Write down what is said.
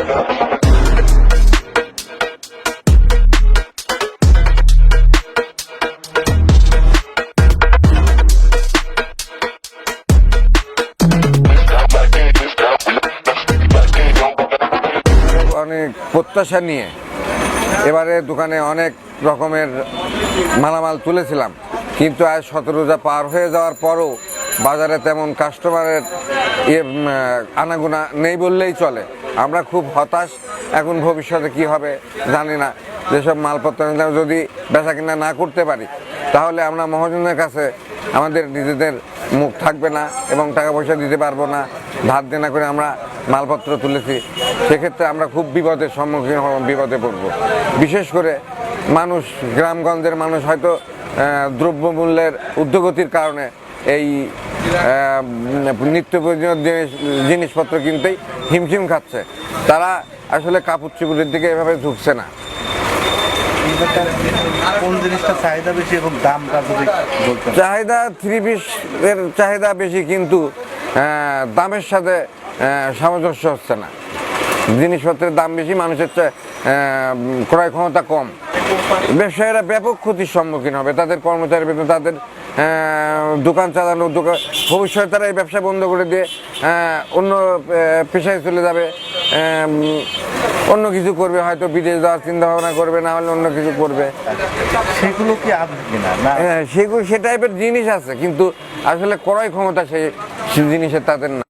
অনেক প্রত্যাশা নিয়ে এবারে দোকানে অনেক রকমের মালামাল তুলেছিলাম, কিন্তু আজ 17 রোজা পার হয়ে যাওয়ার পরও বাজারে তেমন কাস্টমারের আনাগোনা নেই বললেই চলে। আমরা খুব হতাশ। এখন ভবিষ্যতে কি হবে জানি না। যেসব মালপত্র যদি বেচা কিনা না করতে পারি তাহলে আমরা মহাজনের কাছে আমাদের নিজেদের মুখ থাকবে না এবং টাকা পয়সা দিতে পারবো না। ধার দেনা করে আমরা মালপত্র তুলেছি, সেক্ষেত্রে আমরা খুব বিপদের সম্মুখীন বিপদে পড়ব। বিশেষ করে মানুষ, গ্রামগঞ্জের মানুষ হয়তো দ্রব্যমূল্যের ঊর্ধ্বগতির কারণে এই নিত্য প্রয়োজনীয় জিনিসপত্র কিনতেই হিমশিম খাচ্ছে। তারা আসলে কাপড় চোপড়ের দিকে এভাবে ঝুঁকছে না। কোন জিনিসটা চাহিদা বেশি এবং দামটা যদি বলতেন? চাহিদা 3 পিস এর চাহিদা বেশি, কিন্তু দামের সাথে সামঞ্জস্য হচ্ছে না। জিনিসপত্রের দাম বেশি, মানুষের ক্রয় ক্ষমতা কম। ব্যবসায়ীরা ব্যাপক ক্ষতির সম্মুখীন হবে। তাদের কর্মচারীর বেতন, তাদের দোকান চালানো, ভবিষ্যতে তারা এই ব্যবসা বন্ধ করে দিয়ে অন্য পেশায় চলে যাবে, অন্য কিছু করবে, হয়তো বিদেশ যাওয়ার চিন্তা ভাবনা করবে, না হলে অন্য কিছু করবে। সেগুলো কি আসবে কিনা? সেগুলো সে টাইপের জিনিস আছে, কিন্তু আসলে ক্রয় ক্ষমতা সেই জিনিসের তাদের না।